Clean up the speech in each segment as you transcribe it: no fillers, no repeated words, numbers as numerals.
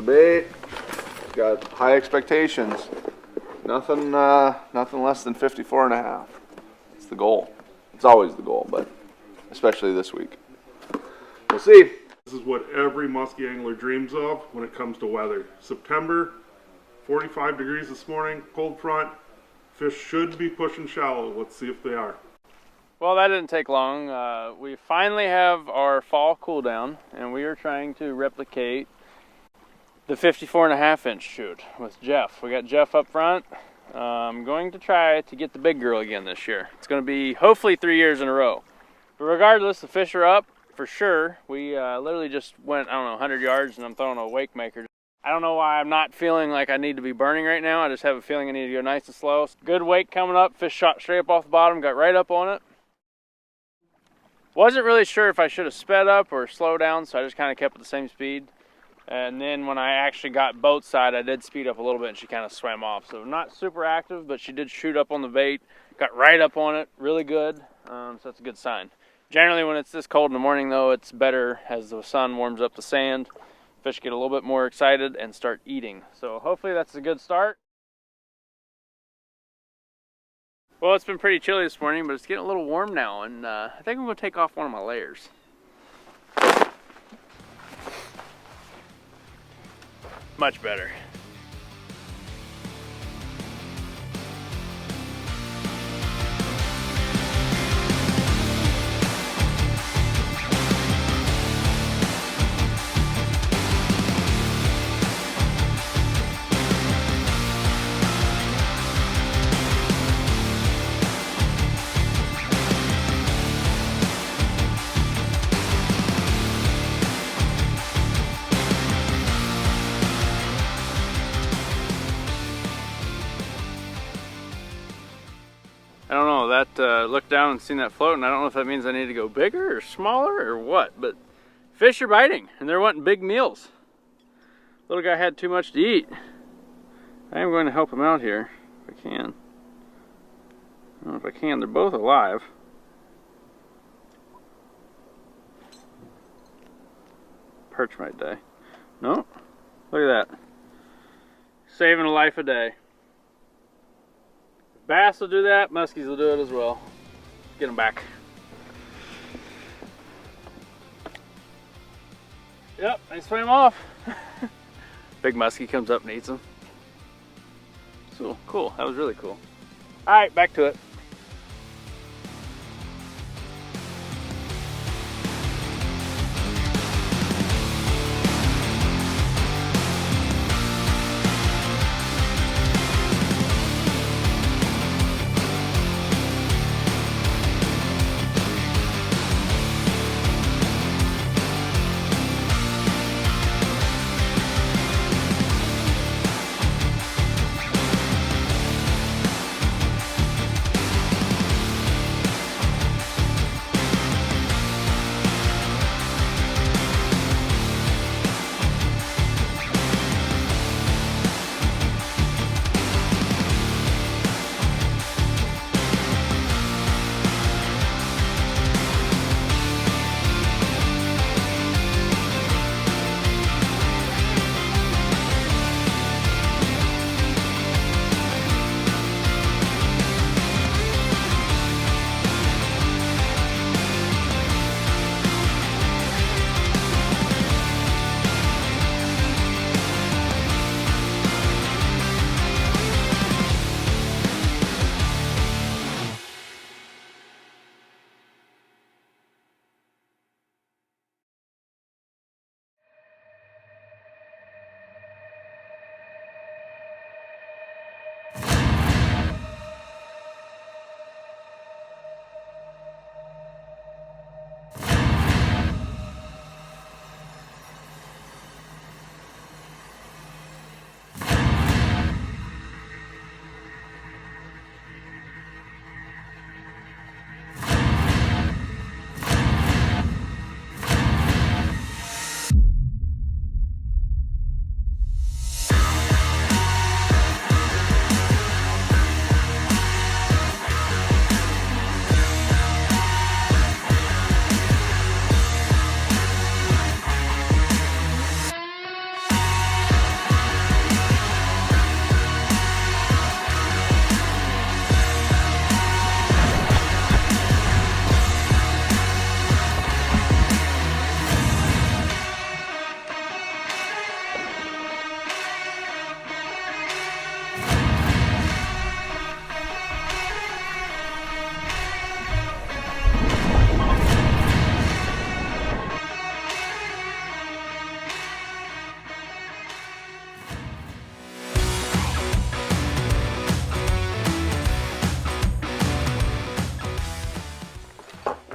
bait. Got high expectations. Nothing less than 54.5. It's the goal. It's always the goal, but especially this week. We'll see. This is what every muskie angler dreams of when it comes to weather. September, 45 degrees this morning, cold front. Fish should be pushing shallow. Let's see if they are. Well, that didn't take long. We finally have our fall cool down, and we are trying to replicate the 54.5-inch shoot with Jeff. We got Jeff up front. I'm going to try to get the big girl again this year. It's going to be hopefully 3 years in a row. But regardless, the fish are up for sure. We literally just went, I don't know, 100 yards, and I'm throwing a wake maker. I don't know why I'm not feeling like I need to be burning right now. I just have a feeling I need to go nice and slow. Good wake coming up. Fish shot straight up off the bottom, got right up on it. Wasn't really sure if I should have sped up or slowed down, so I just kind of kept at the same speed. And then when I actually got boat side, I did speed up a little bit, and she kind of swam off. So not super active, but she did shoot up on the bait, got right up on it, really good. So that's a good sign. Generally, when it's this cold in the morning, though, it's better as the sun warms up the sand. Fish get a little bit more excited and start eating. So hopefully that's a good start. Well, it's been pretty chilly this morning, but it's getting a little warm now, and I think I'm going to take off one of my layers. Much better. I don't know, that looked down and seen that float, and I don't know if that means I need to go bigger or smaller or what, but fish are biting and they're wanting big meals. Little guy had too much to eat. I am going to help him out here if I can. I don't know if I can. They're both alive. Perch might die. No, look at that. Saving a life a day. Bass will do that, muskies will do it as well. Get them back. Yep, they swam off. Big muskie comes up and eats them. So cool, that was really cool. All right, back to it.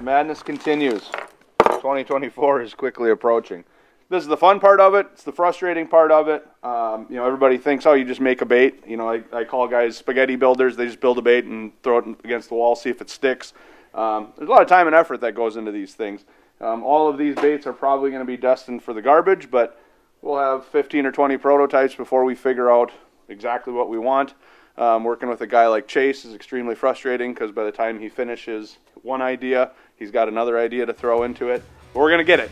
madness continues. 2024 is quickly approaching. This is the fun part of it. It's the frustrating part of it. You know, everybody thinks, oh, you just make a bait. You know, I call guys spaghetti builders. They just build a bait and throw it against the wall, see if it sticks. There's a lot of time and effort that goes into these things. All of these baits are probably going to be destined for the garbage, but we'll have 15 or 20 prototypes before we figure out exactly what we want. Working with a guy like Chase is extremely frustrating because by the time he finishes one idea, he's got another idea to throw into it. But we're going to get it.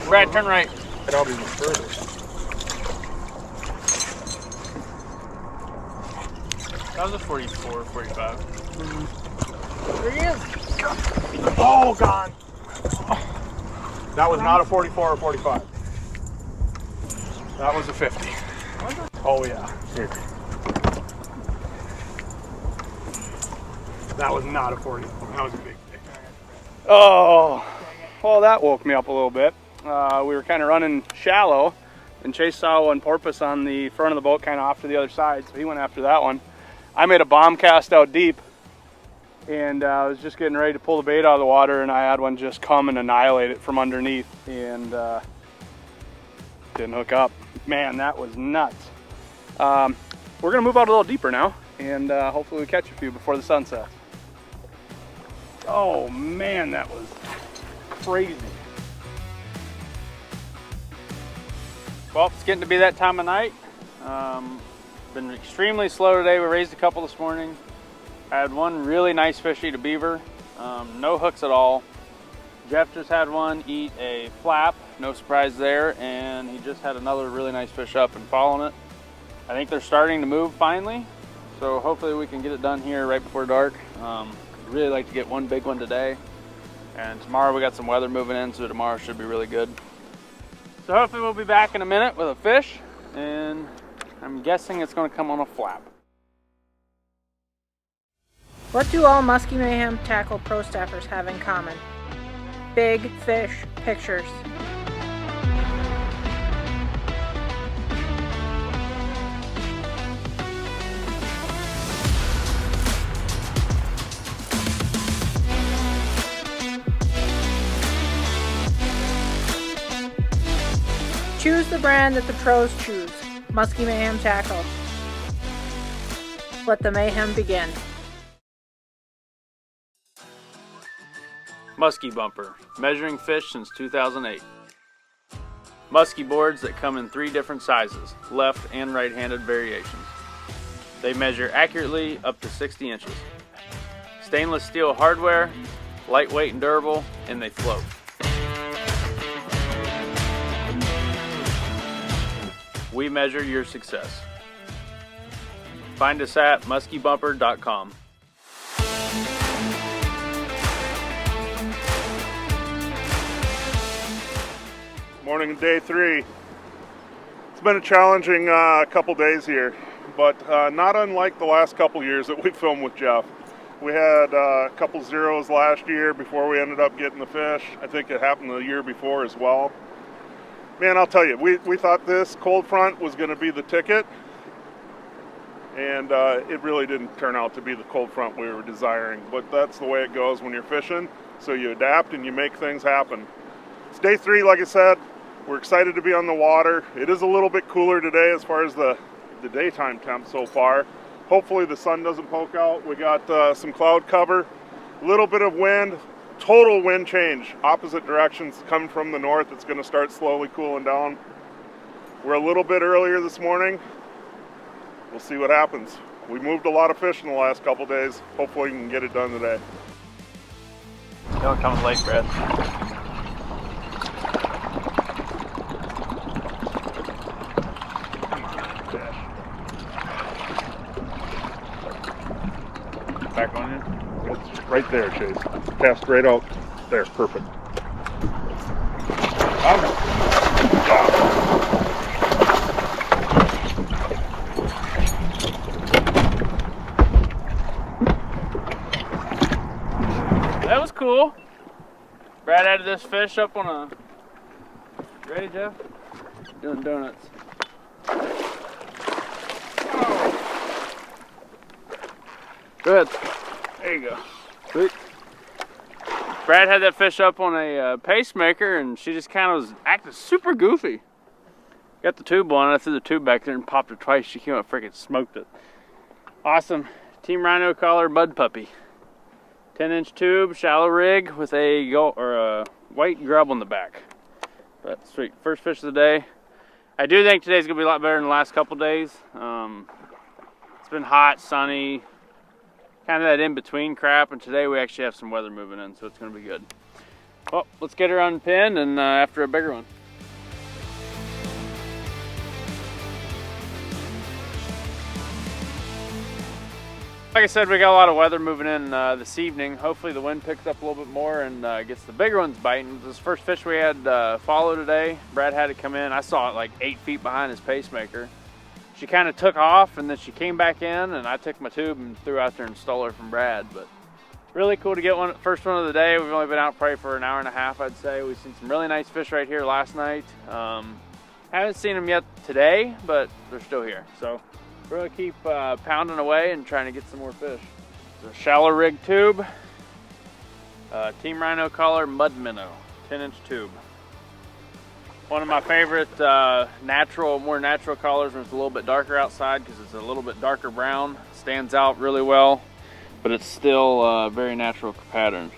Brad, turn right. And I'll be even further. That was a 44, 45. There he is. Oh, gone. That was not a 44 or 45. That was a 50. Oh, yeah. Here. That was not a 40. That was a big thing. Oh, well, that woke me up a little bit. We were kind of running shallow, and Chase saw one porpoise on the front of the boat kind of off to the other side, so he went after that one. I made a bomb cast out deep, and I was just getting ready to pull the bait out of the water, and I had one just come and annihilate it from underneath, and didn't hook up. Man, that was nuts. We're going to move out a little deeper now, and hopefully we catch a few before the sun sets. Oh man, that was crazy. Well, it's getting to be that time of night. Been extremely slow today. We raised a couple this morning. I had one really nice fish eat a beaver. No hooks at all. Jeff just had one eat a flap. No surprise there. And he just had another really nice fish up and following it. I think they're starting to move finally. So hopefully we can get it done here right before dark. I'd really like to get one big one today. And tomorrow we got some weather moving in, so tomorrow should be really good. So hopefully we'll be back in a minute with a fish, and I'm guessing it's going to come on a flap. What do all Muskie Mayhem Tackle Pro Staffers have in common? Big fish pictures. Choose the brand that the pros choose. Muskie Mayhem Tackle. Let the mayhem begin. Muskie Bumper, measuring fish since 2008. Muskie boards that come in 3 different sizes, left and right-handed variations. They measure accurately up to 60 inches. Stainless steel hardware, lightweight and durable, and they float. We measure your success. Find us at muskiebumper.com. Morning of day 3. It's been a challenging couple days here, but not unlike the last couple years that we filmed with Jeff. We had a couple zeros last year before we ended up getting the fish. I think it happened the year before as well. Man, I'll tell you, we thought this cold front was going to be the ticket, and it really didn't turn out to be the cold front we were desiring. But that's the way it goes when you're fishing, so you adapt and you make things happen. It's day 3, like I said. We're excited to be on the water. It is a little bit cooler today as far as the daytime temp so far. Hopefully the sun doesn't poke out. We got some cloud cover, a little bit of wind, total wind change, opposite directions coming from the north. It's going to start slowly cooling down. We're a little bit earlier this morning. We'll see what happens. We moved a lot of fish in the last couple days. Hopefully we can get it done today. Don't come late, Brad. Come on, fish. Back on you. It's right there, Chase. Cast right out there. Perfect. That was cool. Brad added this fish up on a... Ready, Jeff? Doing donuts. Good. There you go. Sweet. Brad had that fish up on a pacemaker, and she just kind of was acting super goofy. Got the tube on, I threw the tube back there and popped it twice. She came up, freaking smoked it. Awesome. Team Rhino Collar Mud Puppy. 10-inch tube, shallow rig with a white grub on the back. But sweet. First fish of the day. I do think today's gonna be a lot better than the last couple days. It's been hot, sunny, kind of that in-between crap, and today we actually have some weather moving in, so it's gonna be good. Well, let's get her unpinned and after a bigger one. Like I said, we got a lot of weather moving in this evening. Hopefully the wind picks up a little bit more and gets the bigger ones biting. This first fish we had follow today. Brad had to come in. I saw it like 8 feet behind his pacemaker. She kind of took off and then she came back in, and I took my tube and threw out there and stole her from Brad. But really cool to get one, first one of the day. We've only been out probably for an hour and a half, I'd say. We've seen some really nice fish right here last night. Haven't seen them yet today, but they're still here. So we're gonna keep pounding away and trying to get some more fish. It's a shallow rig tube, Team Rhino Collar Mud Minnow, 10-inch tube. One of my favorite more natural colors when it's a little bit darker outside, because it's a little bit darker brown. Stands out really well, but it's still very natural pattern.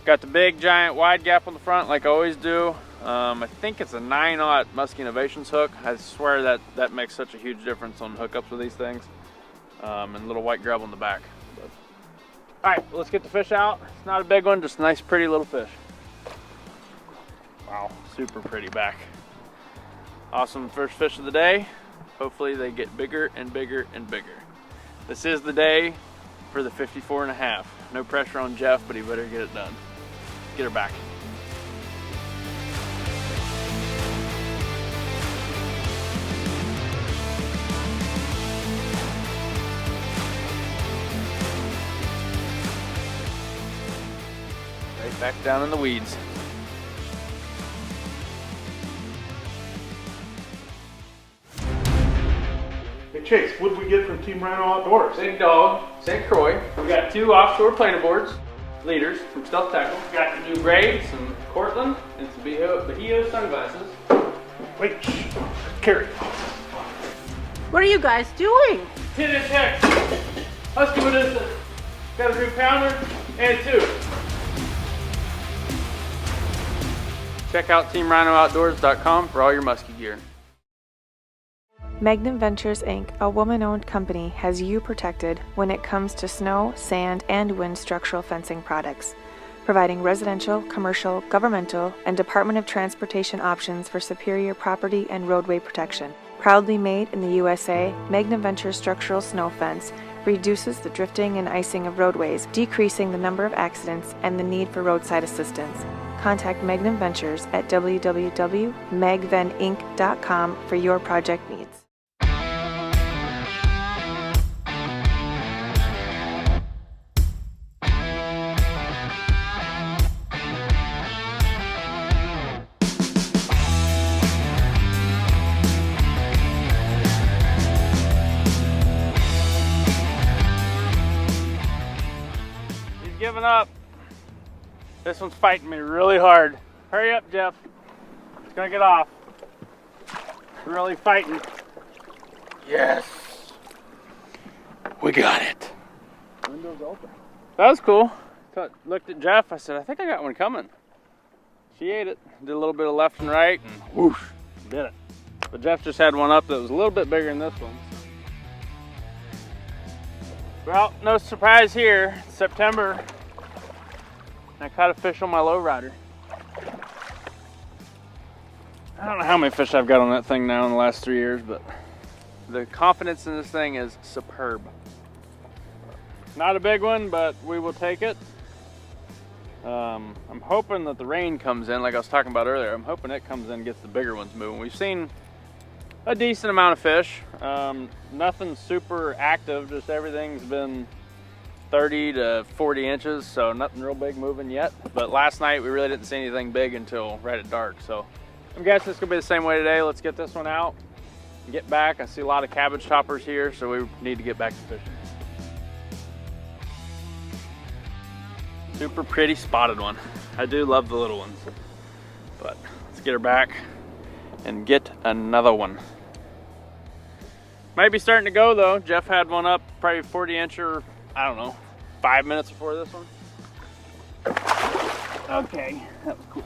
Got the big giant wide gap on the front like I always do. I think it's a 9/0 Muskie Innovations hook. I swear that makes such a huge difference on hookups with these things. And a little white grub on the back. All right, let's get the fish out. It's not a big one, just a nice pretty little fish. Wow, super pretty back. Awesome first fish of the day. Hopefully they get bigger and bigger and bigger. This is the day for the 54.5. No pressure on Jeff, but he better get it done. Get her back. Right back down in the weeds. Hey Chase, what did we get from Team Rhino Outdoors? Big dog, St. Croix. We got 2 offshore planer boards, leaders from Schulte Tackle. We got the new braids, some Cortland, and some Bahio sunglasses. Wait, carry. What are you guys doing? 10-inch hex. Husky with this. Got a new pounder and a tube. Check out TeamRhinoOutdoors.com for all your muskie gear. Magnum Ventures Inc., a woman-owned company, has you protected when it comes to snow, sand, and wind structural fencing products, providing residential, commercial, governmental, and Department of Transportation options for superior property and roadway protection. Proudly made in the USA, Magnum Ventures structural snow fence reduces the drifting and icing of roadways, decreasing the number of accidents and the need for roadside assistance. Contact Magnum Ventures at www.magveninc.com for your project needs. Giving up. This one's fighting me really hard. Hurry up, Jeff. It's gonna get off. Really fighting. Yes. We got it. Windows open. That was cool. looked at Jeff. I said, I think I got one coming. She ate it. Did a little bit of left and right, and whoosh, did it. But Jeff just had one up that was a little bit bigger than this one. Well, no surprise here. It's September. I caught a fish on my lowrider. I don't know how many fish I've got on that thing now in the last 3 years, but the confidence in this thing is superb. Not a big one, but we will take it. I'm hoping that the rain comes in, like I was talking about earlier. I'm hoping it comes in and gets the bigger ones moving. We've seen a decent amount of fish. Nothing super active, just everything's been 30 to 40 inches, so nothing real big moving yet. But last night we really didn't see anything big until right at dark, so I'm guessing it's gonna be the same way today. Let's get this one out and get back. I see a lot of cabbage toppers here, so we need to get back to fishing. Super pretty spotted one. I do love the little ones, but let's get her back and get another one. Might be starting to go though. Jeff had one up, probably 40 incher, I don't know, 5 minutes before this one. Okay, that was cool.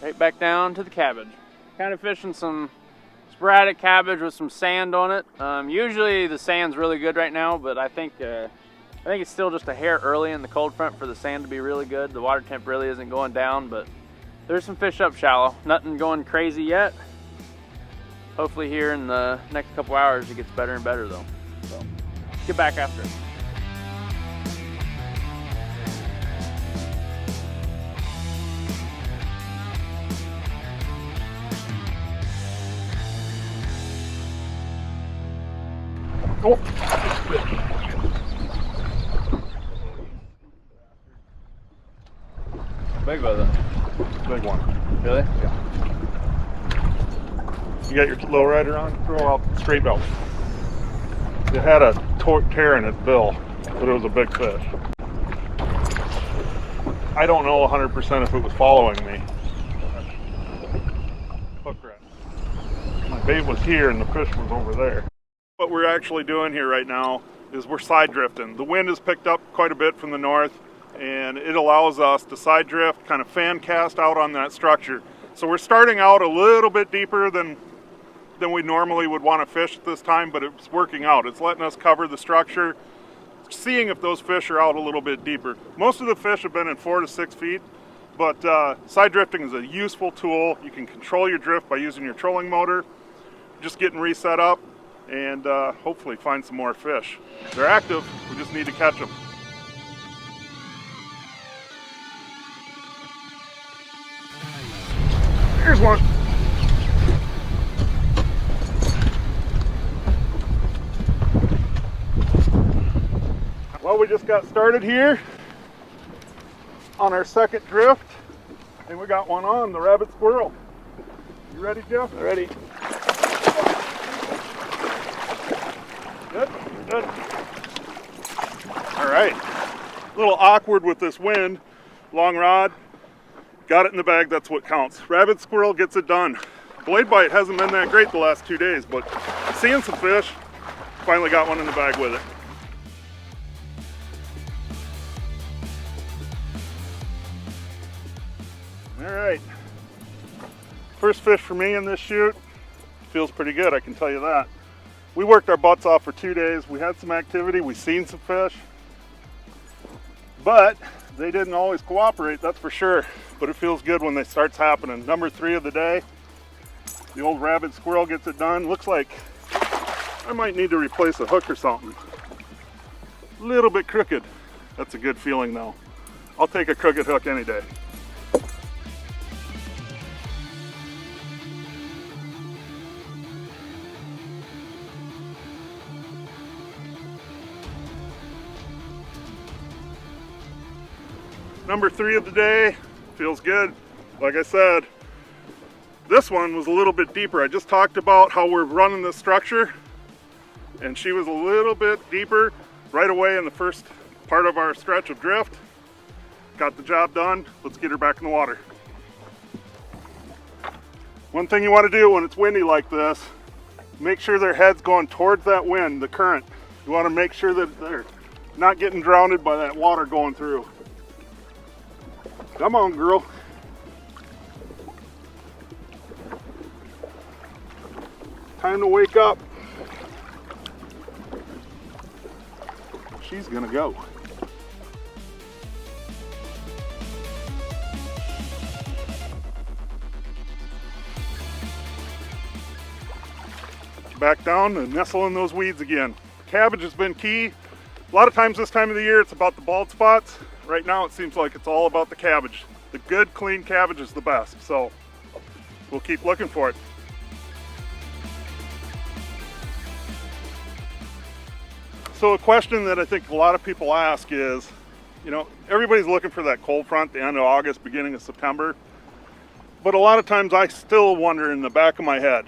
Right back down to the cabbage. Kind of fishing some sporadic cabbage with some sand on it. Usually the sand's really good right now, but I think it's still just a hair early in the cold front for the sand to be really good. The water temp really isn't going down, but there's some fish up shallow. Nothing going crazy yet. Hopefully here in the next couple hours it gets better and better though. So let's get back after it. Oh. Big was it? Big one. Really? Yeah. You got your lowrider on? Throw out straight belt. It had a tear in its bill, but it was a big fish. I don't know 100% if it was following me. Hook rat. My bait was here and the fish was over there. What we're actually doing here right now is we're side drifting. The wind has picked up quite a bit from the north, and it allows us to side drift, kind of fan cast out on that structure. So we're starting out a little bit deeper than we normally would want to fish at this time, but it's working out. It's letting us cover the structure, seeing if those fish are out a little bit deeper. Most of the fish have been in 4 to 6 feet, but side drifting is a useful tool. You can control your drift by using your trolling motor, just getting reset up, and hopefully find some more fish. They're active, we just need to catch them. Here's one. Well, we just got started here on our second drift, and we got one on, the rabbit squirrel. You ready, Jeff? Ready. Good, good. All right. A little awkward with this wind. Long rod. Got it in the bag, that's what counts. Rabbit squirrel gets it done. Blade bite hasn't been that great the last 2 days, but seeing some fish, finally got one in the bag with it. All right. First fish for me in this shoot. Feels pretty good, I can tell you that. We worked our butts off for 2 days. We had some activity, we seen some fish, but they didn't always cooperate, that's for sure. But it feels good when it starts happening. Number 3 of the day. The old rabbit squirrel gets it done. Looks like I might need to replace a hook or something. A little bit crooked. That's a good feeling though. I'll take a crooked hook any day. Number 3 of the day, feels good. Like I said, this one was a little bit deeper. I just talked about how we're running this structure, and she was a little bit deeper right away in the first part of our stretch of drift. Got the job done. Let's get her back in the water. One thing you want to do when it's windy like this, make sure their head's going towards that wind, the current. You want to make sure that they're not getting drowned by that water going through. Come on, girl. Time to wake up. She's gonna go. Back down and nestle in those weeds again. Cabbage has been key. A lot of times this time of the year it's about the bald spots. Right now it seems like it's all about the cabbage. The good, clean cabbage is the best, so we'll keep looking for it. So a question that I think a lot of people ask is, you know, everybody's looking for that cold front the end of August, beginning of September. But a lot of times I still wonder in the back of my head,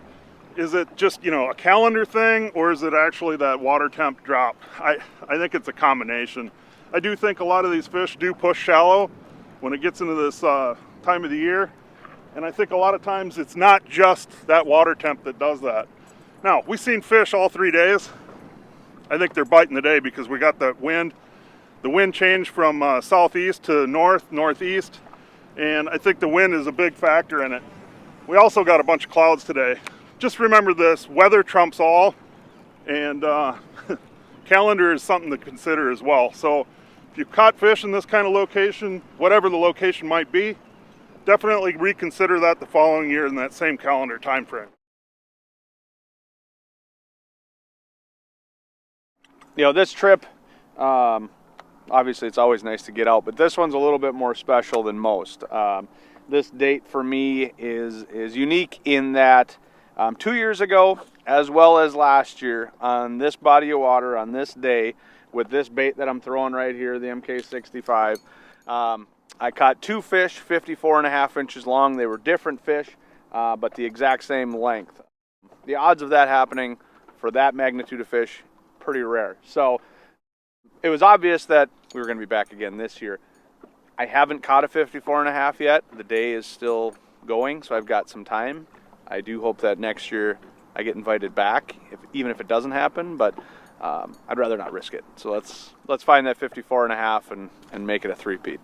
is it just, you know, a calendar thing, or is it actually that water temp drop? I think it's a combination. I do think a lot of these fish do push shallow when it gets into this time of the year. And I think a lot of times it's not just that water temp that does that. Now, we've seen fish all 3 days. I think they're biting the day because we got that wind. The wind changed from southeast to northeast. And I think the wind is a big factor in it. We also got a bunch of clouds today. Just remember this, weather trumps all, and calendar is something to consider as well. So if you've caught fish in this kind of location, whatever the location might be, definitely reconsider that the following year in that same calendar time frame. You know, this trip, obviously it's always nice to get out, but this one's a little bit more special than most. This date for me is unique in that 2 years ago, as well as last year, on this body of water, on this day, with this bait that I'm throwing right here, the MK65, I caught 2 fish, 54.5 inches long. They were different fish, but the exact same length. The odds of that happening for that magnitude of fish, pretty rare. So it was obvious that we were going to be back again this year. I haven't caught a 54.5 yet. The day is still going, so I've got some time. I do hope that next year I get invited back, even if it doesn't happen, but I'd rather not risk it. So let's find that 54.5 and make it a three-peat.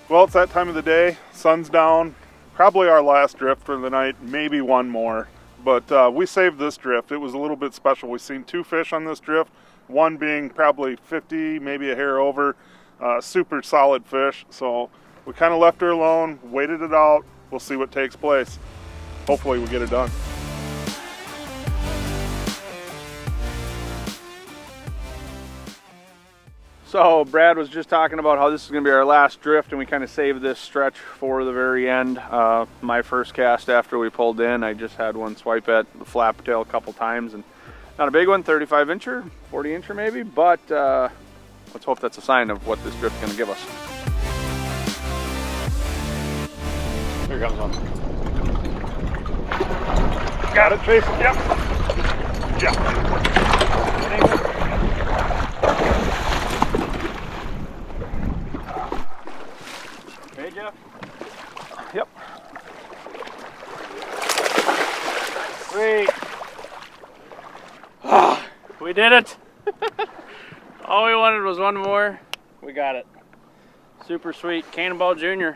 Well, it's that time of the day, sun's down, probably our last drift for the night, maybe one more. But we saved this drift. It was a little bit special. We've seen 2 fish on this drift, one being probably 50, maybe a hair over, super solid fish. So we kind of left her alone, waited it out. We'll see what takes place. Hopefully we get it done. So Brad was just talking about how this is going to be our last drift, and we kind of saved this stretch for the very end. My first cast after we pulled in, I just had one swipe at the flap tail a couple times, and not a big one, 35 incher, 40 incher maybe, but let's hope that's a sign of what this drift's going to give us. Here comes one. Got it, Jason? Yep. Yeah. Hey, Jeff? Yep. Great. We did it. All we wanted was one more. We got it. Super sweet Cannonball Jr.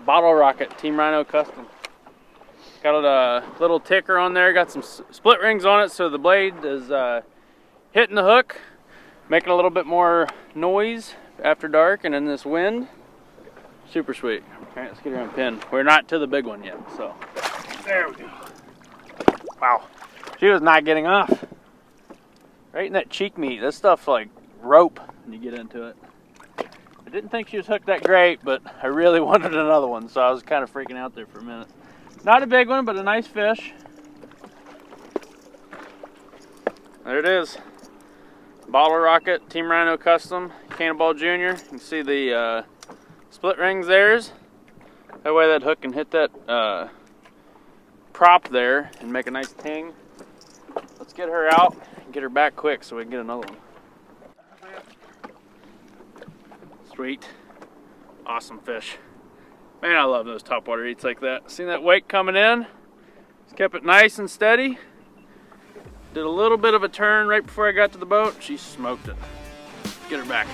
Bottle Rocket Team Rhino Custom. Got a little ticker on there. Got some split rings on it, so the blade is hitting the hook, making a little bit more noise after dark and in this wind. Super sweet. All right, let's get her on pin. We're not to the big one yet, so there we go. Wow, she was not getting off. Right in that cheek meat. This stuff's like rope when you get into it. I didn't think she was hooked that great, but I really wanted another one, so I was kind of freaking out there for a minute. Not a big one, but a nice fish. There it is. Bottle Rocket Team Rhino Custom Cannonball Jr. You can see the split rings there's. That way that hook can hit that prop there and make a nice ting. Let's get her out and get her back quick so we can get another one. Sweet. Awesome fish. Man, I love those topwater eats like that. Seen that wake coming in? Just kept it nice and steady. Did a little bit of a turn right before I got to the boat. She smoked it. Get her back.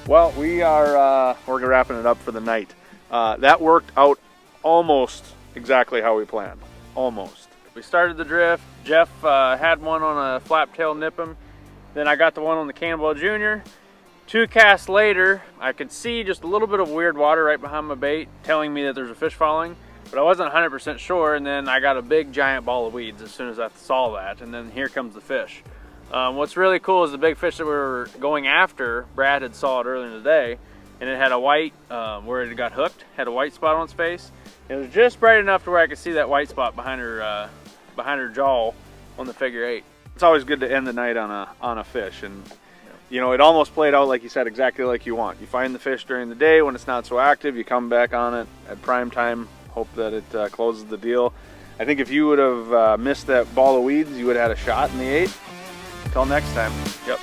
Well, we're wrapping it up for the night. That worked out almost exactly how we planned. Almost. We started the drift. Jeff had one on a flap tail nippin'. Then I got the one on the Cannonball Jr. 2 casts later, I could see just a little bit of weird water right behind my bait, telling me that there's a fish following, but I wasn't 100% sure, and then I got a big giant ball of weeds as soon as I saw that, and then here comes the fish. What's really cool is the big fish that we were going after, Brad had saw it earlier in the day, and it had a white, where it got hooked, had a white spot on its face. It was just bright enough to where I could see that white spot behind her jaw on the figure 8. It's always good to end the night on a fish, and you know, it almost played out like you said, exactly like you want. You find the fish during the day when it's not so active, you come back on it at prime time, hope that it closes the deal. I think if you would have missed that ball of weeds, you would have had a shot in the 8. Until next time. Yep.